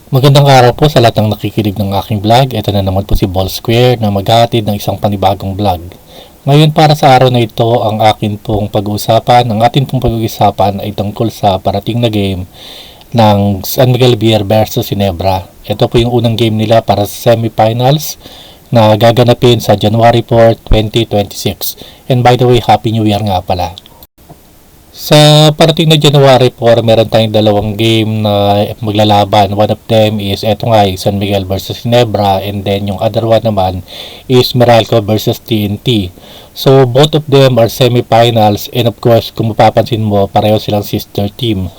Magandang araw po sa lahat ng nakikinig ng aking vlog. Ito na naman po si Ball Square na maghahatid ng isang panibagong vlog. Ngayon para sa araw na ito, ang ating pong pag-uusapan ay tungkol sa parating na game ng San Miguel Beer versus Ginebra. Ito po yung unang game nila para sa semifinals na gaganapin sa January 4, 2026. And by the way, Happy New Year nga pala. Sa parating na January 4, meron tayong dalawang game na maglalaban. One of them is eto nga, San Miguel versus Ginebra, and then yung other one naman is Meralco versus TNT. So both of them are semifinals, and of course kung mapapansin mo, pareho silang sister team.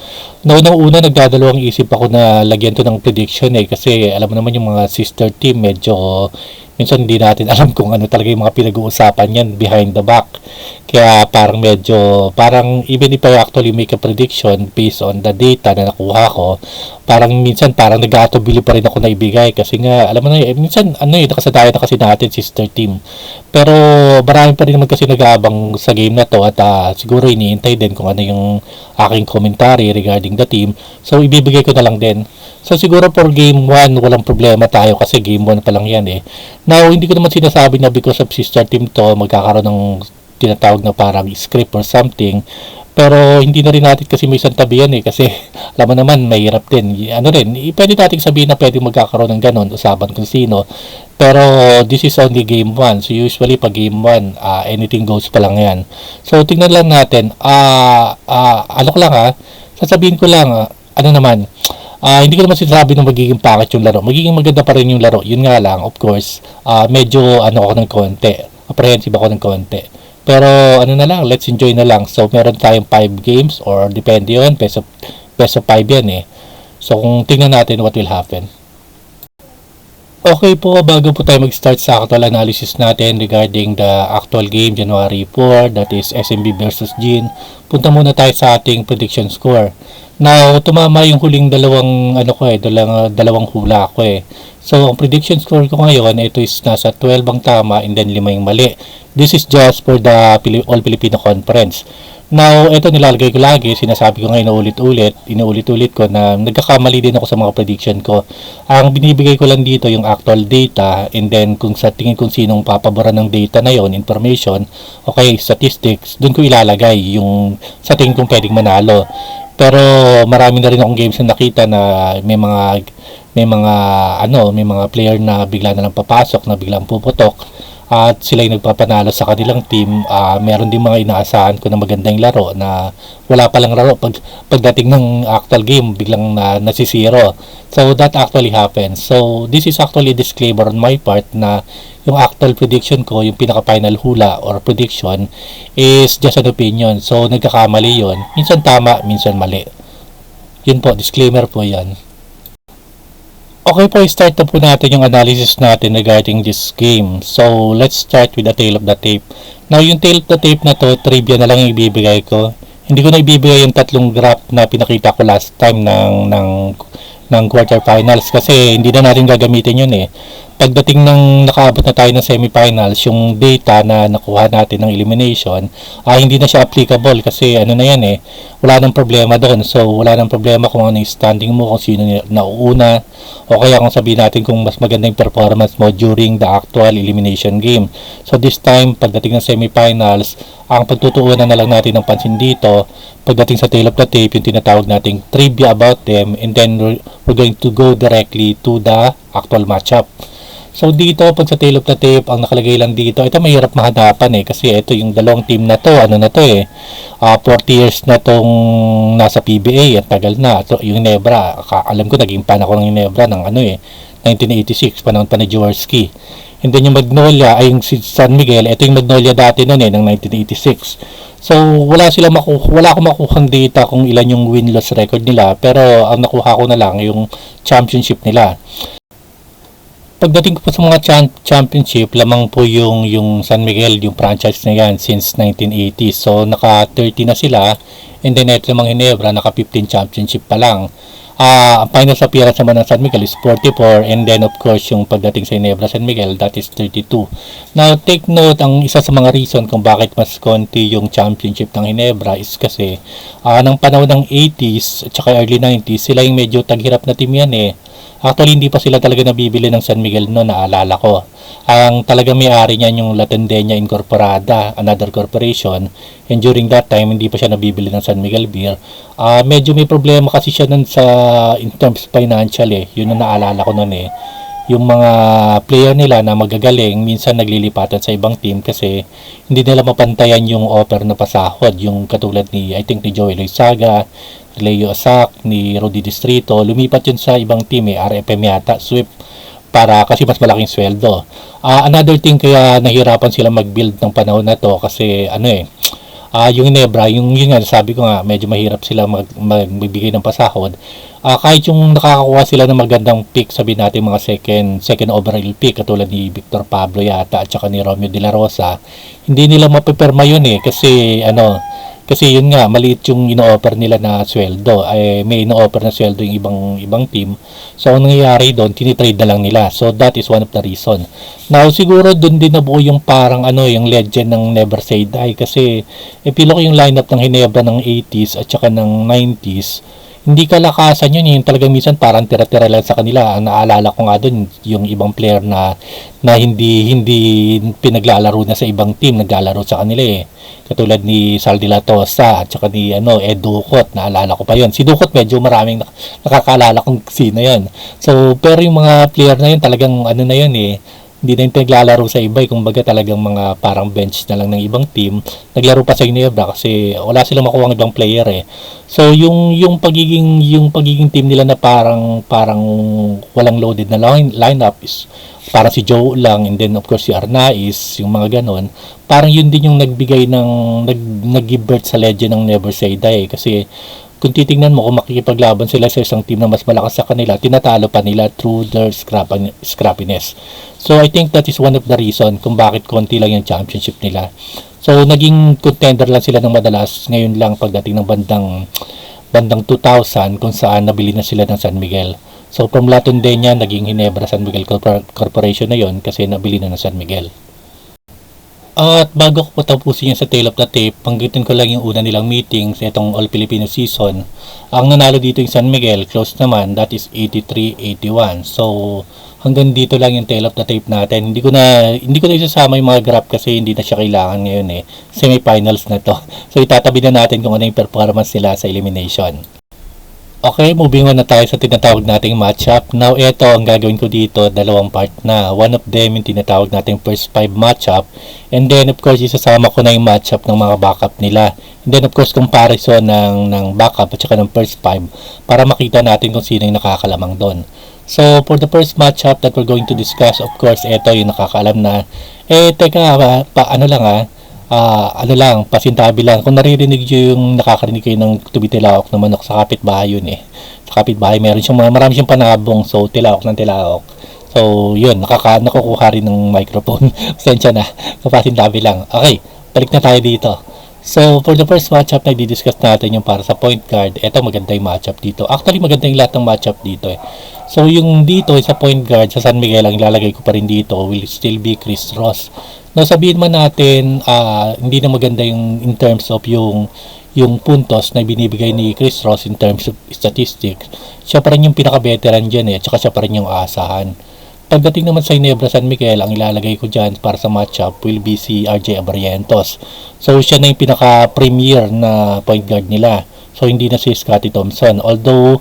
Una nagdadalawang isip ako na lagyan to ng prediction kasi alam mo naman yung mga sister team medyo minsan hindi natin alam kung ano talaga yung mga pinag-uusapan yan behind the back. Kaya parang even if I actually make a prediction based on the data na nakuha ko, minsan nag-aatubili pa rin ako na ibigay kasi nga alam mo na minsan nakasadayan na kasi natin sister team. Pero marami pa rin naman kasi nag-aabang sa game na to at siguro iniintay din kung ano yung aking commentary regarding the team. So ibibigay ko na lang din. So siguro for game 1 walang problema tayo kasi game 1 pa lang yan Now hindi ko naman sinasabi na because of sister team to magkakaroon ng tinatawag na parang script or something. Pero hindi na rin natin kasi may isang tabi yan kasi alam mo naman mahirap din. Pwede natin sabihin na pwede magkakaroon ng ganun, usapan kung sino. Pero this is only game 1. So usually pag game 1, anything goes pa lang yan. So tingnan lang natin. Sasabihin ko lang, hindi ko naman sinasabi na magiging pangit yung laro. Magiging maganda pa rin yung laro. Yun nga lang, of course, medyo ako ng konti. Apprehensive ako ng konti. Pero let's enjoy na lang. So meron tayong 5 games or depende yun, best of 5 yan So kung tingnan natin what will happen. Okay po, bago po tayo mag-start sa actual analysis natin regarding the actual game January 4, that is SMB versus Gin, punta muna tayo sa ating prediction score. Now, tumama yung huling dalawang hula ko So, ang prediction score ko ngayon, ito is nasa 12 ang tama and then 5 yung mali. This is just for the All Filipino Conference. Now, ito nilalagay ko lagi, sinasabi ko ngayon inuulit-ulit ko na nagkakamali din ako sa mga prediction ko. Ang binibigay ko lang dito yung actual data and then kung sa tingin kung sinong papaboran ng data na yon, information, statistics, dun ko ilalagay yung sa tingin kong pwedeng manalo. Pero marami na rin akong games na nakita na may mga player na bigla na lang papasok, na biglang puputok at sila yung nagpapanalo sa kanilang team. Meron din mga inaasahan ko na magandang laro na wala palang laro pagdating ng actual game biglang nasisiro. So that actually happens. So this is actually a disclaimer on my part na yung actual prediction ko, yung pinaka final hula or prediction is just an opinion. So nagkakamali yon, minsan tama, minsan mali. Yun po, disclaimer po yan. Okay po, start na po natin yung analysis natin regarding this game. So, let's start with the tail of the tape. Now, yung tail of the tape na to, trivia na lang yung ibibigay ko. Hindi ko na ibibigay yung tatlong graph na pinakita ko last time ng quarterfinals kasi hindi na natin gagamitin yun Pagdating ng nakaabot na tayo ng semifinals, yung data na nakuha natin ng elimination, hindi na siya applicable kasi wala nang problema doon. So, wala nang problema kung ano yung standing mo, kung sino nauuna, o kaya kung sabihin natin kung mas maganda yung performance mo during the actual elimination game. So, this time, pagdating ng semifinals, ang pagtutuunan na lang natin ng pansin dito, pagdating sa tail of the tape, yung tinatawag nating trivia about them, and then we're going to go directly to the actual matchup. So dito, pag sa tail of the tape, ang nakalagay lang dito, ito mahirap mahanapan kasi ito yung dalawang team na to, 40 years na tong nasa PBA, ang tagal na. So, yung Ginebra, alam ko naging fan ako ng Ginebra ng 1986, panahon pa ni Jaworski. And then yung Magnolia, ay yung San Miguel, ito yung Magnolia dati noon ng 1986. So, wala akong makuhang data kung ilan yung win-loss record nila, pero ang nakuha ko na lang yung championship nila. Pagdating ko po sa mga championship, lamang po yung San Miguel, yung franchise na yan since 1980. So, naka 30 na sila. And then, ito namang Ginebra, naka 15 championship pa lang. Ang final appearance naman ng San Miguel is 44. And then, of course, yung pagdating sa Ginebra, San Miguel, that is 32. Now, take note, ang isa sa mga reason kung bakit mas konti yung championship ng Ginebra is kasi ng panahon ng 80s at saka early 90s, sila yung medyo taghirap na team yan Actually, hindi pa sila talaga nabibili ng San Miguel no, naalala ko. Ang talaga may-ari niyan yung La Tendenia Incorporada, another corporation. And during that time, hindi pa siya nabibili ng San Miguel beer. Medyo may problema kasi siya nun sa in terms financial eh. Yun ang naalala ko nun eh. Yung mga player nila na magagaling, minsan naglilipatan sa ibang team kasi hindi nila mapantayan yung offer na pasahod. Yung katulad ni, I think ni Joey Loizaga, Leo Asak, ni Rudy Distrito, lumipat yun sa ibang team eh, RFM yata, Swift, para kasi mas malaking sweldo. Another thing kaya nahirapan sila mag-build ng panahon na to kasi yung Ginebra, yun nga, sabi ko nga, medyo mahirap sila magbibigay ng pasahod. Kahit yung nakakakuha sila ng magandang pick, sabi natin mga second overall pick, katulad ni Victor Pablo yata at saka ni Romeo De La Rosa, hindi nila mapipirma yun eh, kasi yun nga, maliit yung ino-offer nila na sweldo. May ino-offer na sweldo yung ibang team. So, ang nangyayari doon, tinitrade na lang nila. So, that is one of the reason. Now, siguro doon din nabuo yung parang yung legend ng Never Say Die. Kasi, pilo ko yung lineup ng Ginebra ng 80s at saka ng 90s. Hindi kalakasan yun, yung talagang minsan parang tira-tira lang sa kanila. Ang naalala ko nga doon, yung ibang player na hindi pinaglalaro na sa ibang team, naglalaro sa kanila eh. Katulad ni Sal de la Tosa at saka ni Ed Ducot, naalala ko pa yun. Si Ducot medyo maraming nakakaalala kung sino yun. So, pero yung mga player na yun talagang na yun eh, hindi na yung pinaglalaro sa iba, kumbaga talagang mga parang bench na lang ng ibang team. Naglaro pa sa Ginebra kasi wala silang makuha ng ibang player eh. So yung pagiging team nila na parang walang loaded na lineup is parang si Joe lang, and then of course si Arnaiz, yung mga ganon. Parang yun din yung nagbigay nag-give birth sa legend ng Never Say Die kasi kung titingnan mo, kung makikipaglaban sila sa isang team na mas malakas sa kanila, tinatalo pa nila through their scrappiness. So, I think that is one of the reason kung bakit konti lang yung championship nila. So, naging contender lang sila ng madalas. Ngayon lang pagdating ng bandang 2000 kung saan nabili na sila ng San Miguel. So, from La Tendenia, naging Ginebra San Miguel Corporation na yon kasi nabili na ng San Miguel. At bago ko tapusin yan sa tail of the tape, panggitin ko lang yung una nilang meetings, itong All Filipino season. Ang nanalo dito yung San Miguel, close naman, that is 83-81. So, hanggang dito lang yung tail of the tape natin. Hindi ko na isasama yung mga graph kasi hindi na siya kailangan ngayon eh. Semifinals na to. So, itatabi na natin kung ano yung performance nila sa elimination. Okay, moving on na tayo sa tinatawag nating matchup. Now, ito ang gagawin ko dito, dalawang part na. One of them yung tinatawag nating first 5 matchup. And then, of course, isasama ko na yung matchup ng mga backup nila. And then, of course, comparison ng backup at saka ng first 5 para makita natin kung sino yung nakakalamang doon. So, for the first matchup that we're going to discuss, of course, ito yung nakakaalam na. Pasintabi lang. Kung naririnig nyo yung nakakarinig kayo ng tubi-tilaok ng manok sa kapitbahay yun eh. Sa kapitbahay, marami siyang panabong, so tilaok ng tilaok. So, yun, nakukuha rin ng microphone. Pasensya na, pasintabi lang. Okay, balik na tayo dito. So, for the first matchup na i-discuss natin yung para sa point guard, eto maganda yung matchup dito. Actually, maganda yung lahat ng matchup dito eh. So, yung dito sa point guard, sa San Miguel, ang ilalagay ko pa rin dito will still be Chris Ross. Now, sabihin man natin, hindi na maganda yung in terms of yung puntos na binibigay ni Chris Ross in terms of statistics. Siya pa rin yung pinaka-veteran dyan eh, at saka siya pa rin yung aasahan. Pagdating naman sa Ginebra San Miguel, ang ilalagay ko dyan para sa matchup will be si RJ Abarrientos. So, siya na yung pinaka-premier na point guard nila. So, hindi na si Scottie Thompson. Although,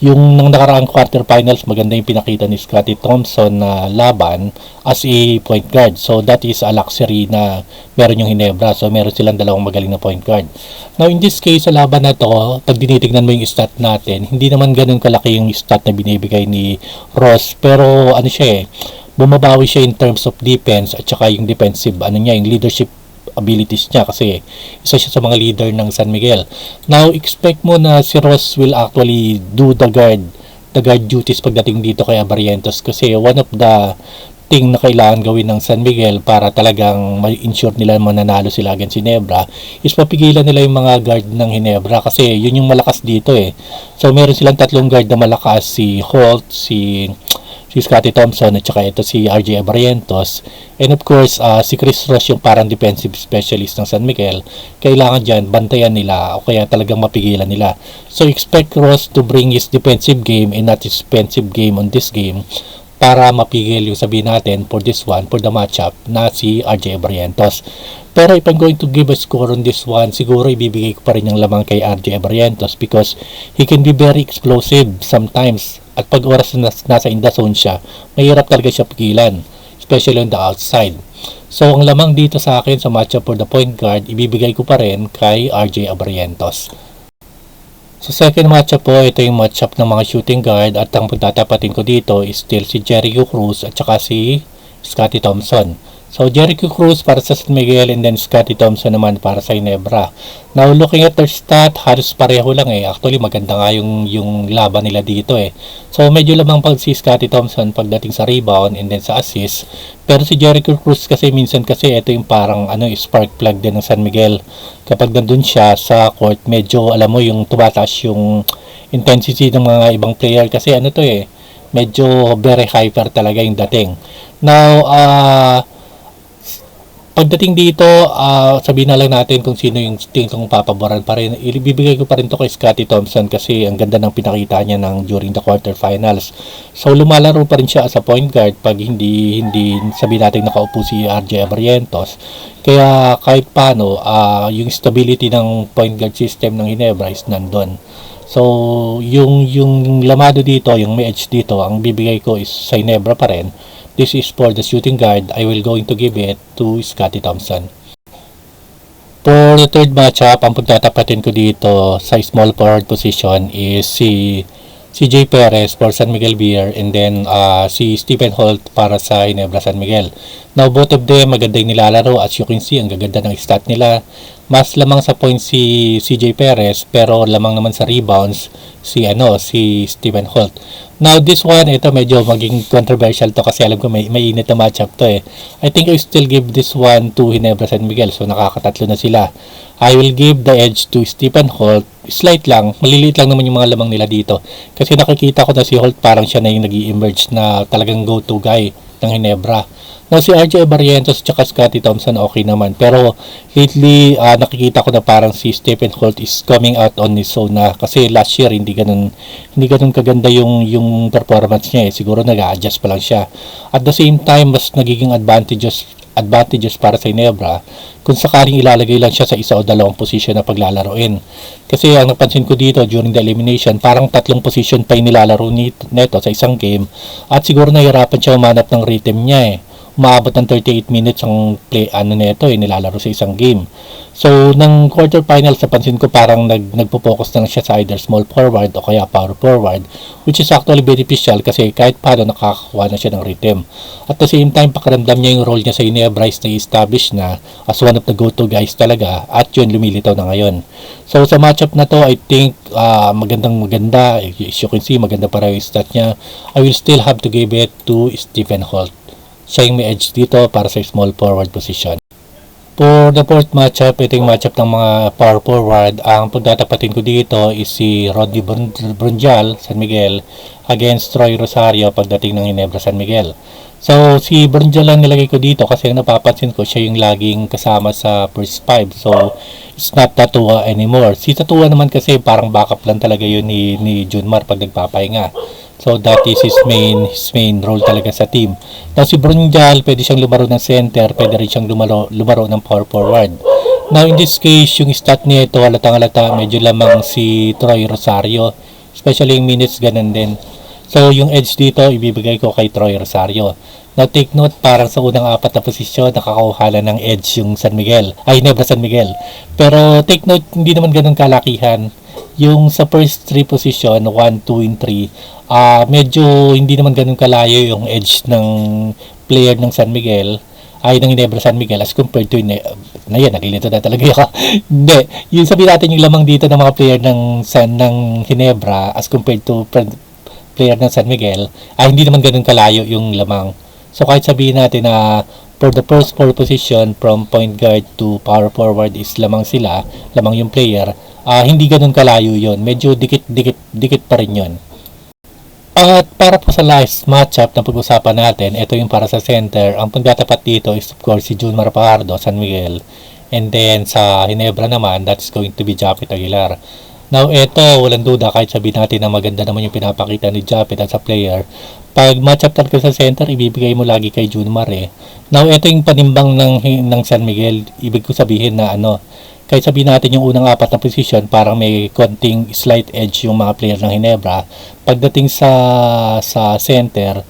yung nang nakaraang quarterfinals, maganda yung pinakita ni Scottie Thompson na laban as a point guard. So, that is a luxury na meron yung Ginebra. So, meron silang dalawang magaling na point guard. Now, in this case, sa laban na to, pag dinitignan mo yung stat natin, hindi naman ganun kalaki yung stat na binibigay ni Ross. Pero, bumabawi siya in terms of defense at saka yung defensive, yung leadership abilities niya kasi isa siya sa mga leader ng San Miguel. Now, expect mo na si Ross will actually do the guard duties pagdating dito kay Abarrientos kasi one of the thing na kailangan gawin ng San Miguel para talagang ma-ensure nila mananalo sila against Ginebra is papigilan nila yung mga guard ng Ginebra kasi yun yung malakas dito eh. So, meron silang tatlong guard na malakas, si Holt, si si Scottie Thompson at saka ito si RJ Barrientos. And of course, si Chris Ross yung parang defensive specialist ng San Miguel. Kailangan dyan, bantayan nila o kaya talagang mapigilan nila. So expect Ross to bring his defensive game and not his offensive game on this game para mapigil yung sabihin natin for this one, for the matchup na si RJ Barrientos. Pero if I'm going to give a score on this one, siguro ibibigay ko pa rin yung lamang kay RJ Barrientos because he can be very explosive sometimes. At pag oras na nasa in the zone siya, mahirap talaga siya pigilan, especially on the outside. So ang lamang dito sa akin sa matchup for the point guard, ibibigay ko pa rin kay RJ Barrientos. Sa second matchup po, ito yung matchup ng mga shooting guard at ang pagtatapatin ko dito is still si Jericho Cruz at saka si Scottie Thompson. So Jericho Cruz para sa San Miguel and then Scottie Thompson naman para sa Ginebra. Now looking at their stat, halos pareho lang eh. Actually maganda nga yung laban nila dito eh. So medyo lamang pag si Scottie Thompson pagdating sa rebound and then sa assist. Pero si Jericho Cruz kasi minsan kasi ito yung parang spark plug din ng San Miguel. Kapag nandun siya sa court, medyo alam mo yung tumataas yung intensity ng mga ibang player kasi medyo very hyper talaga yung dating. Now, pagdating dito, sabihin na lang natin kung sino yung tingin kong papaboran pa rin. Ibibigay ko pa rin to kay Scottie Thompson kasi ang ganda ng pinakita niya during the quarterfinals. So lumalaro pa rin siya as a point guard pag hindi sabihin natin nakaupo si RJ Barrientos. Kaya kahit paano, yung stability ng point guard system ng Ginebra is nandun. So yung lamado dito, yung may edge dito, ang bibigay ko is sa Ginebra pa rin. This is for the shooting guard. I will going to give it to Scottie Thompson. For the third matchup, ang pagtatapatin ko dito sa small forward position is si CJ Perez for San Miguel Beer and then si Stephen Holt para sa Ginebra San Miguel. Now both of them maganda yung nilalaro. As you can see, ang gaganda ng stat nila. Mas lamang sa points si CJ Perez pero lamang naman sa rebounds si Stephen Holt. Now this one, ito medyo maging controversial to kasi alam ko may init na matchup to eh. I think I still give this one to Ginebra San Miguel. So nakakatatlo na sila. I will give the edge to Stephen Holt. Slight lang, maliliit lang naman yung mga lamang nila dito. Kasi nakikita ko na si Holt parang siya na yung nag-i-emerge na talagang go-to guy ng Ginebra. Now si RJ Barrientos at Scottie Thompson okay naman. Pero lately nakikita ko na parang si Stephen Holt is coming out on his own na. Kasi last year hindi ganun kaganda yung performance niya eh. Siguro nag-a-adjust pa lang siya. At the same time, mas nagiging advantages para sa Ginebra kung sakaling ilalagay lang siya sa isa o dalawang position na paglalaroin. Kasi ang napansin ko dito during the elimination, parang 3 position pa yung nilalaro neto sa isang game at siguro nahihirapan siya umanap ng rhythm niya eh. Umaabot ng 38 minutes ang nilalaro sa isang game. So, ng quarterfinals, napansin ko parang nagpo-focus na siya sa either small forward o kaya power forward, which is actually beneficial kasi kahit paano nakakakuha na siya ng rhythm. At the same time, pakiramdam niya yung role niya sa Ginebra is na-establish na as one of the go-to guys talaga at yun lumilitaw na ngayon. So, sa matchup na to, I think maganda. As you can see, maganda para yung stat niya. I will still have to give it to Stephen Holt. Siya yung may edge dito para sa small forward position. For the fourth matchup, ito yung matchup ng mga power forward. Ang pagtatapatin ko dito is si Rodney Brunjal, San Miguel, against Troy Rosario pagdating ng Ginebra San Miguel. So, si Brunjal lang nilagay ko dito kasi ang napapansin ko, siya yung laging kasama sa first 5. So, it's not Tatua anymore. Si Tatua naman kasi parang backup lang talaga yun ni Junmar pag nagpapahinga. So that is his main role talaga sa team. Now si Brunjal, pwede siyang lumaro ng center, pwede rin siyang lumaro ng power forward. Now in this case, yung stat nito, halatang-halata, medyo lamang si Troy Rosario. Especially yung minutes, ganun din. So yung edge dito, ibibigay ko kay Troy Rosario. Now take note, parang sa unang 4 na posisyon, nakakakuhala ng edge yung Ginebra San Miguel. Pero take note, hindi naman ganun kalakihan. Yung sa first 3 position, 1, 2, and 3, medyo hindi naman ganun kalayo yung edge ng player ng San Miguel ng Ginebra San Miguel as compared to nalilito na talaga ako. Hindi, yung sabihin natin yung lamang dito ng mga player ng Ginebra as compared to player ng San Miguel, hindi naman ganun kalayo yung lamang. So kahit sabihin natin na for the first 4 position from point guard to power forward is lamang yung player, hindi ganun kalayo yon. Medyo dikit pa rin yon. At para po sa last matchup na pag-usapan natin, ito yung para sa center. Ang pagtatapat dito is of course si Junmar Fajardo, San Miguel. And then sa Ginebra naman, that's going to be Japet Aguilar. Now ito, walang duda kahit sabihin natin na maganda naman yung pinapakita ni Japet as a player. Pag matchup talaga sa center, ibibigay mo lagi kay Junmar eh. Now ito yung panimbang ng San Miguel. Ibig ko sabihin na kahit sabihin natin yung unang apat na position, parang may konting slight edge yung mga player ng Ginebra. Pagdating sa center,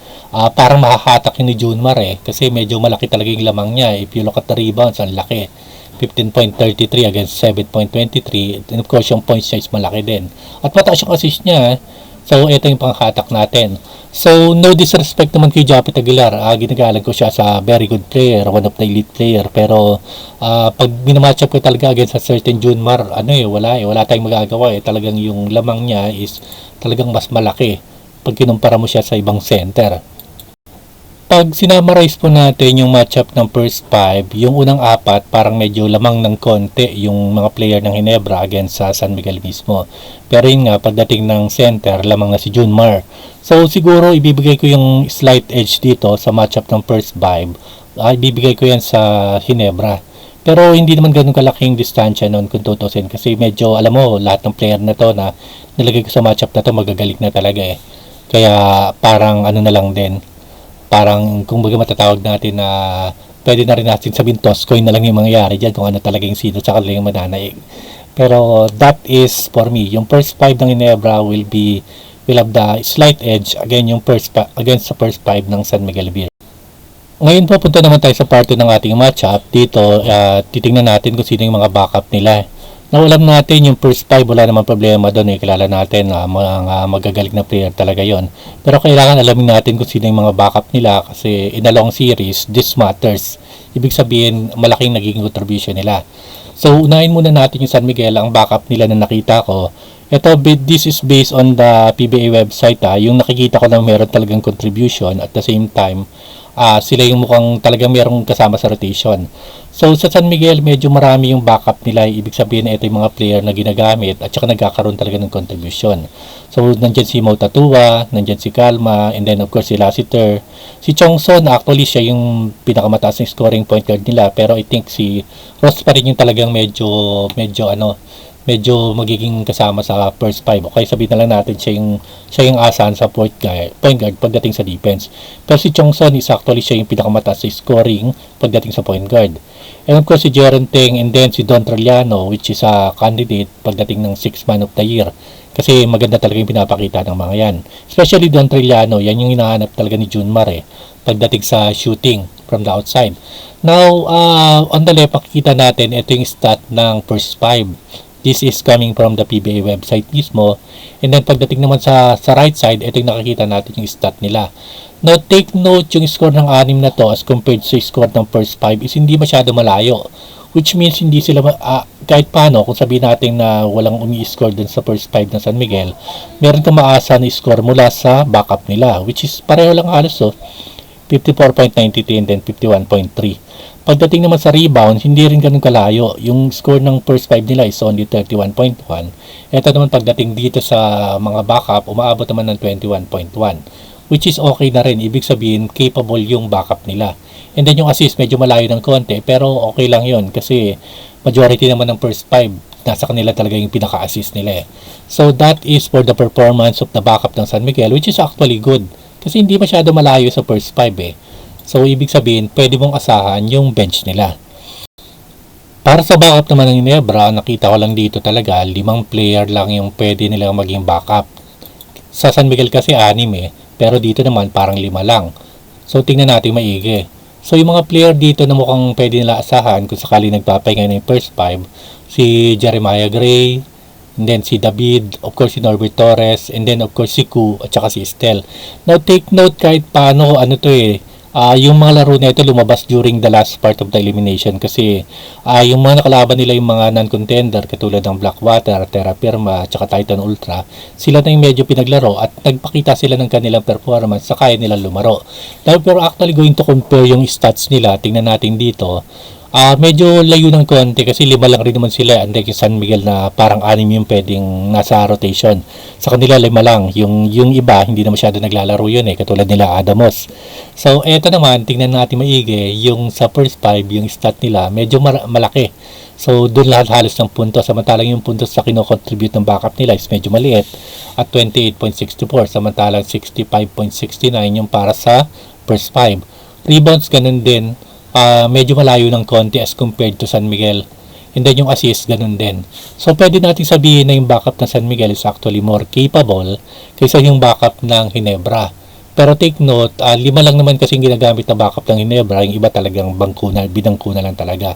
parang mahahatak yun ni Junmar eh. Kasi medyo malaki talaga yung lamang niya. If you look at the rebounds, ang laki. 15.33 against 7.23. And of course, yung points siya is malaki din. At mataas yung assist niya. So, ito yung panghatak natin. So, no disrespect naman kay Japet Aguilar. Ginagalang ko siya sa very good player, one of the elite player. Pero, pag minamatchup ko talaga against a certain Junmar, wala tayong magagawa eh. Talagang yung lamang niya is talagang mas malaki pag kinumpara mo siya sa ibang center. Pag sinamarize po natin yung matchup ng first 5, yung unang apat parang medyo lamang ng konti yung mga player ng Ginebra against sa San Miguel mismo. Pero yun nga, pagdating ng center, lamang na si Junmar. So siguro ibibigay ko yung slight edge dito sa matchup ng first 5. Ibibigay ko yan sa Ginebra. Pero hindi naman ganun kalaking distansya noon kung tutusin kasi medyo alam mo lahat ng player na to na nilagay ko sa matchup na to magagaling na talaga eh. Kaya parang na lang din. Parang kung baga matatawag natin na pwede na rin natin sabihin toss coin na lang yung mangyayari dyan kung ano talaga yung sino sa kanila yung mananaig. Pero that is for me. Yung first 5 ng Ginebra will have the slight edge against the first 5 ng San Miguel Beer. Ngayon po punta naman tayo sa part 2 ng ating matchup. Dito titingnan natin kung sino yung mga backup nila. Now, alam natin yung first 5 wala naman problema doon eh. Kilala natin na mga magagaling na player talaga yon. Pero kailangan alamin natin kung sino yung mga backup nila kasi in a long series, this matters. Ibig sabihin, malaking naging contribution nila. So, unahin muna natin yung San Miguel, ang backup nila na nakita ko. This is based on the PBA website. Yung nakikita ko na meron talagang contribution at the same time, sila yung mukhang talagang merong kasama sa rotation. So sa San Miguel, medyo marami yung backup nila. Ibig sabihin na ito yung mga player na ginagamit at saka nagkakaroon talaga ng contribution. So nandyan si Mo Tatua, nandyan si Calma, and then of course si Lassiter. Si Chongson, actually siya yung pinakamataas ng scoring point guard nila. Pero I think si Ross pa rin yung talagang medyo magiging kasama sa first 5. Okay, sabihin na lang natin siya yung asahan sa point guard pagdating sa defense. Pero si Chongson is actually siya yung pinakamataas sa scoring pagdating sa point guard. And of course si Jeron Teng and then si Don Trillano which is a candidate pagdating ng 6th man of the year. Kasi maganda talaga yung pinapakita ng mga yan. Especially Don Trillano, yan yung hinahanap talaga ni Junmar pagdating sa shooting from the outside. Now, on the left, pakikita natin ito yung stat ng first 5. This is coming from the PBA website mismo. And then pagdating naman sa right side, ito yung nakikita natin yung stat nila. Now take note, yung score ng 6 na to as compared sa score ng first 5 is hindi masyado malayo. Which means hindi sila, kahit paano, kung sabihin natin na walang umi-score dun sa first 5 ng San Miguel, meron kang maasa na score mula sa backup nila. Which is pareho lang halos 54.93 and then 51.3. Pagdating naman sa rebound, hindi rin ganun kalayo. Yung score ng first 5 nila is only 31.1. Ito naman pagdating dito sa mga backup, umaabot naman ng 21.1. Which is okay na rin. Ibig sabihin, capable yung backup nila. And then yung assist, medyo malayo ng konti. Pero okay lang yun kasi majority naman ng first 5, nasa kanila talaga yung pinaka-assist nila. So that is for the performance of the backup ng San Miguel, which is actually good. Kasi hindi masyado malayo sa first 5 So, ibig sabihin, pwede mong asahan yung bench nila. Para sa backup naman ng Ginebra, nakita ko lang dito talaga, 5 player lang yung pwede nilang maging backup. Sa San Miguel kasi 6 pero dito naman parang 5 lang. So, tingnan natin maigi. So, yung mga player dito na mukhang pwede nila asahan kung sakali nagpapahinga ng first 5, si Jeremiah Gray, and then si David, of course si Norbert Torres, and then of course si Ku, at saka si Estel. Now, take note kahit paano, yung mga laro na ito lumabas during the last part of the elimination kasi yung mga nakalaban nila yung mga non-contender katulad ng Blackwater, Terra Firma at saka Titan Ultra, sila na yung medyo pinaglaro at nagpakita sila ng kanilang performance sa kaya nila lumaro. Now, pero actually going to compare yung stats nila, tingnan natin dito, Medyo layo ng konti kasi 5 lang rin naman sila. Unlike yung San Miguel na parang 6 yung pwedeng nasa rotation. Sa kanila 5 lang. Yung iba, hindi na masyado naglalaro yun katulad nila Adamos. So, eto naman, tingnan natin maigi. Yung sa first 5, yung stat nila, medyo malaki. So, doon lahat halos ng puntos. Samantalang yung puntos sa kinocontribute ng backup nila is medyo maliit at 28.64. Samantalang 65.69 yung para sa first 5. Rebounds, ganun din. Medyo malayo ng konti as compared to San Miguel. And then yung assist, ganun din. So, pwede natin sabihin na yung backup ng San Miguel is actually more capable kaysa yung backup ng Ginebra. Pero take note, 5 lang naman kasi yung ginagamit na backup ng Ginebra. Yung iba talagang binangko na lang talaga.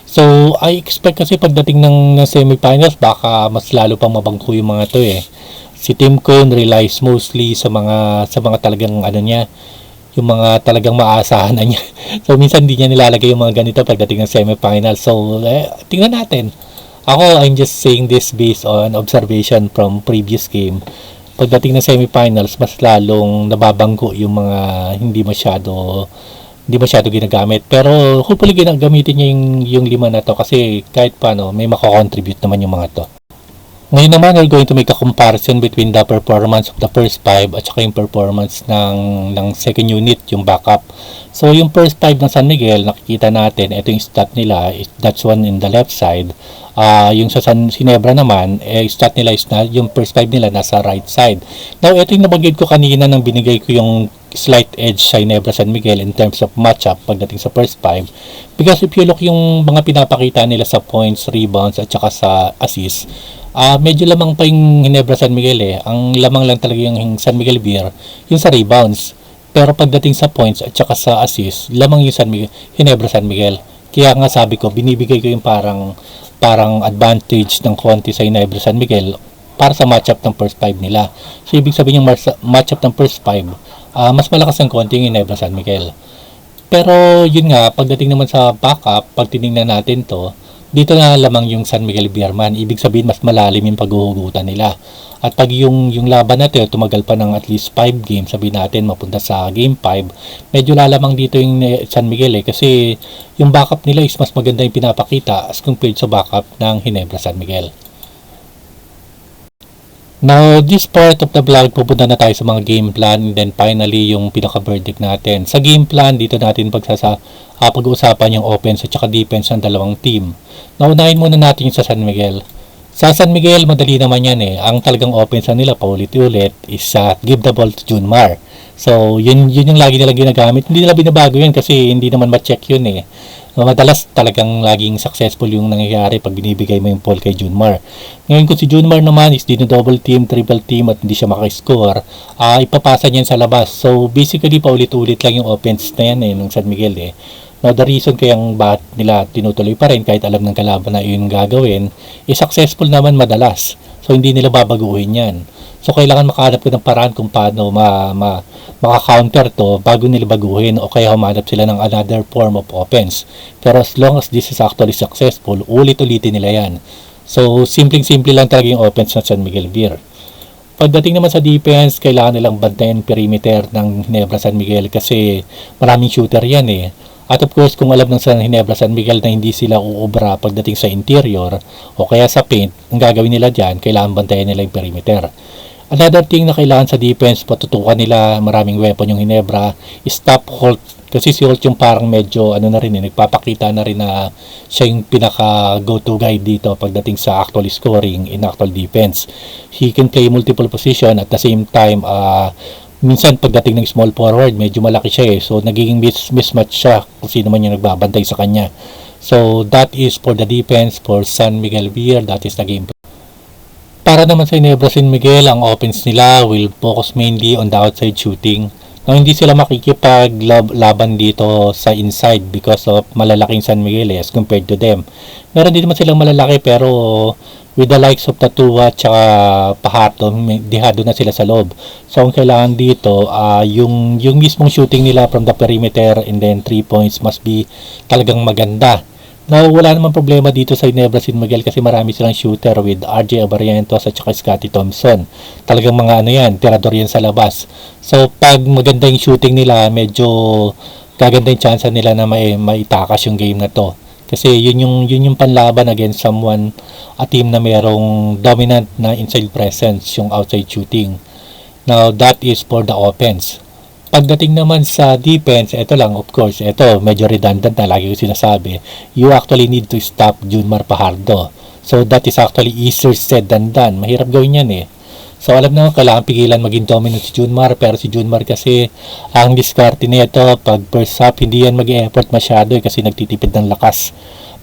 So, I expect kasi pagdating ng semifinals, baka mas lalo pang mabangko yung mga to Si Tim Cone relies mostly sa mga talagang yung mga talagang maasahan na niya. So, minsan hindi niya nilalagay yung mga ganito pagdating ng semifinals. So, tingnan natin. Ako, I'm just saying this based on observation from previous game. Pagdating ng semifinals, mas lalong nababangko yung mga hindi masyado ginagamit. Pero, hopefully gamitin niya yung 5 na to kasi kahit paano, may makakontribute naman yung mga to. Ngayon naman, we're going to make a comparison between the performance of the first 5 at saka yung performance ng second unit, yung backup. So, yung first 5 ng San Miguel, nakikita natin, ito yung stat nila, that's one in the left side. Yung sa San Ginebra naman, stat nila is yung first 5 nila nasa right side. Now, ito yung nabanggit ko kanina nang binigay ko yung slight edge sa Ginebra San Miguel in terms of matchup pagdating sa first 5. Because if you look yung mga pinapakita nila sa points, rebounds, at saka sa assists, medyo lamang pa yung Ginebra San Miguel Ang lamang lang talaga yung San Miguel Beer, yung sa rebounds. Pero pagdating sa points at saka sa assists, lamang yung Ginebra San Miguel. Kaya nga sabi ko, binibigay ko yung parang advantage ng konti sa Ginebra San Miguel para sa matchup ng first 5 nila. So, ibig sabihin yung matchup ng first 5, mas malakas ng konti yung Ginebra San Miguel. Pero, yun nga, pagdating naman sa backup, pag tinignan natin to, dito na lamang yung San Miguel Beerman. Ibig sabihin, mas malalim yung paghuhugutan nila. At pag yung laban natin, tumagal pa ng at least 5 games, sabihin natin, mapunta sa game 5, medyo lalamang dito yung San Miguel kasi yung backup nila is mas maganda yung pinapakita as compared sa backup ng Ginebra San Miguel. Now, this part of the vlog, pupunta na tayo sa mga game plan and then finally yung pinaka-verdict natin. Sa game plan, dito natin pag-uusapan yung offense at saka defense ng dalawang team. Naunahin muna natin yung sa San Miguel. Sa San Miguel, madali naman yan Ang talagang offense nila, paulit-ulit, is give the ball to Junmar. So, yun yung lagi nila ginagamit. Hindi nila binabago yun kasi hindi naman ma-check yun Madalas talagang laging successful yung nangyayari pag binibigay mo yung ball kay Junmar. Ngayon kung si Junmar naman is double team, triple team at hindi siya makiscore, ipapasa niyan sa labas. So, basically, paulit-ulit lang yung offense na yan ng San Miguel Now, the reason kayang bakit nila tinutuloy pa rin kahit alam ng kalaban na yun gagawin, is successful naman madalas. So, hindi nila babaguhin yan. So, kailangan makahanap ko ng paraan kung paano maka-counter to bago nila baguhin o kaya humanap sila ng another form of offense. Pero as long as this is actually successful, ulit-ulitin nila yan. So, simpleng-simple lang talaga yung offense ng San Miguel Beer. Pagdating naman sa defense, kailangan nilang bantayan perimeter ng Ginebra San Miguel kasi maraming shooter yan At of course, kung alam ng Ginebra San Miguel na hindi sila uubra pagdating sa interior o kaya sa paint, ang gagawin nila dyan, kailangan bantayan nila yung perimeter. Another thing na kailangan sa defense, patutukan nila, maraming weapon yung Ginebra, stop Holt. Kasi si Holt yung parang medyo, nagpapakita na rin na siya yung pinaka go-to guy dito pagdating sa actual scoring in actual defense. He can play multiple position at the same time, minsan pagdating ng small forward, medyo malaki siya So, nagiging mismatch siya kung sino man yung nagbabantay sa kanya. So, that is for the defense for San Miguel Beer. That is the game plan. Para naman sa Ginebra San Miguel, ang offense nila will focus mainly on the outside shooting. Now, hindi sila makikipaglaban dito sa inside because of malalaking San Miguel as compared to them. Meron din naman silang malalaki pero with the likes of Tatua at saka Pahato, dihado na sila sa loob. So, ang kailangan dito, yung mismong shooting nila from the perimeter and then 3 points must be talagang maganda. Now, wala namang problema dito sa Ginebra San Miguel kasi marami silang shooter with RJ Abarientos at saka Scottie Thompson. Talagang mga tirador yan sa labas. So, pag maganda yung shooting nila, medyo gaganda yung chance nila na maitakas yung game na to. Kasi yun yung panlaban against someone, a team na merong dominant na inside presence, yung outside shooting. Now, that is for the offense. Pagdating naman sa defense, ito lang, of course, ito, medyo redundant na lagi ko sinasabi. You actually need to stop Junmar Fajardo. So, that is actually easier said than done. Mahirap gawin yan eh. So, alam na kailangan pigilan maging dominant si Junmar, pero si Junmar kasi, ang diskarte nito, pag first half, hindi yan mag-e-effort masyado kasi nagtitipid ng lakas.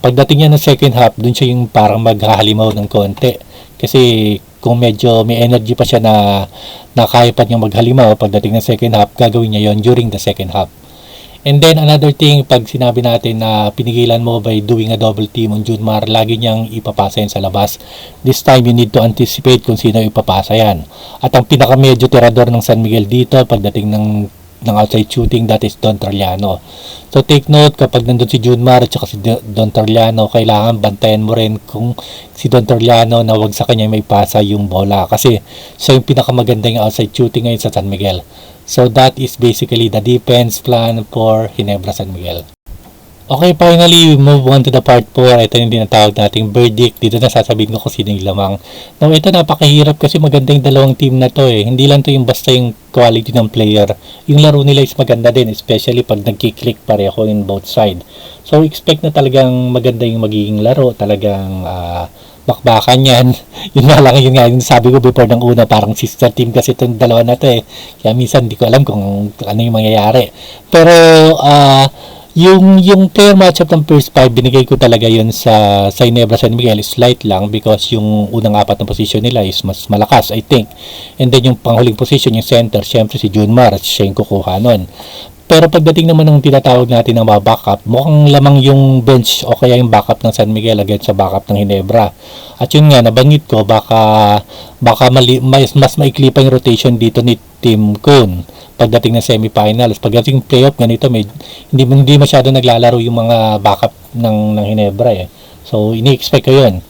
Pagdating niya ng second half, dun siya yung parang maghahalimaw ng konti. Kasi, kung medyo may energy pa siya na kaya pa niyang maghalimaw pagdating ng second half, gagawin niya yon during the second half. And then another thing, pag sinabi natin na pinigilan mo by doing a double team on Junmar, lagi niyang ipapasa yan sa labas. This time, you need to anticipate kung sino ipapasa yan. At ang pinaka-medyo tirador ng San Miguel dito, pagdating ng outside shooting, that is Don Tarliano. So take note, kapag nandun si Junmar at saka si Don Tarliano, kailangan bantayan mo rin kung si Don Tarliano na wag sa kanya may pasa yung bola. Kasi siya yung pinakamagandang outside shooting ngayon sa San Miguel. So that is basically the defense plan for Ginebra San Miguel. Okay, finally, we move on to the part 4. Ito yung tinatawag nating verdict. Dito na sasabihin ko kung sino yung lamang. Now, ito napakahirap kasi maganda yung dalawang team na to eh. Hindi lang to yung basta yung quality ng player. Yung laro nila is maganda din, especially pag nagkiklik pareho in both side. So, expect na talagang maganda yung magiging laro. Talagang bakbakan yan. Yun nga yung sabi ko before ng una, parang sister team kasi itong dalawa na to eh. Kaya minsan hindi ko alam kung ano yung mangyayari. Pero, yung player matchup ng first 5, binigay ko talaga yun sa Ginebra San Miguel, slight lang because yung unang 4 na position nila is mas malakas, I think. And then yung panghuling position, yung center, syempre si Junmar, siya yung kukuha nun. Pero pagdating naman ng tinatawag natin ng mga backup, mukhang lamang yung bench o kaya yung backup ng San Miguel against sa backup ng Ginebra. At yun nga, nabanggit ko, baka mas maikli pa yung rotation dito ni Team Kun pagdating ng semifinals. Pagdating playoff, ganito, hindi masyado naglalaro yung mga backup ng Ginebra eh. So, ini-expect ko yun.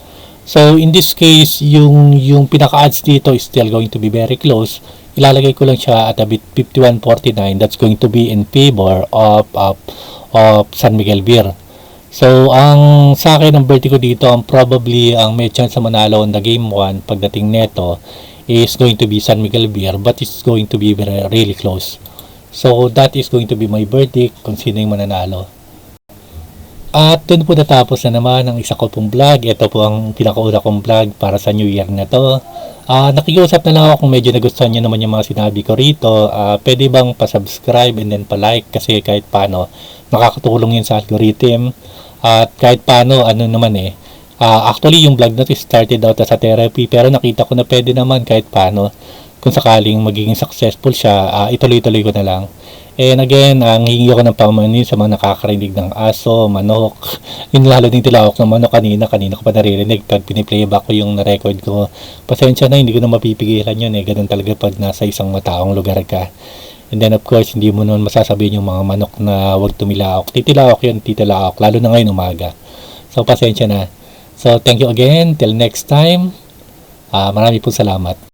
So, in this case, yung pinaka-odds dito is still going to be very close. Ilalagay ko lang siya at a bit 51-49. That's going to be in favor of San Miguel Beer. So, ang sa akin, ang verdict ko dito, probably ang may chance na manalo on the game 1 pagdating neto is going to be San Miguel Beer, but it's going to be really close. So, that is going to be my verdict kung sino yung mananalo. At doon po natapos na naman ang isa ko pong vlog. Ito po ang pinakauna kong vlog para sa New Year na to. Nakikiusap na lang ako kung medyo nagustuhan nyo naman yung mga sinabi ko rito. Pwede bang pa-subscribe and then pa-like kasi kahit paano nakakatulong yun sa algorithm. At kahit paano, actually yung vlog na to started out as a therapy pero nakita ko na pwede naman kahit paano. Kung sakaling magiging successful siya, ituloy-tuloy ko na lang. And again, ang hihingi ko ng pamanin sa mga nakakarinig ng aso, manok. Yun lalo din tilawak ng manok kanina ko pa naririnig pag piniplayback ko yung na-record ko. Pasensya na, hindi ko na mapipigilan yun eh. Ganun talaga pag nasa isang mataong lugar ka. And then of course, hindi mo nun masasabihin yung mga manok na huwag tumilawak. Titilawak, lalo na ngayon umaga. So pasensya na. So thank you again, till next time. Marami pong salamat.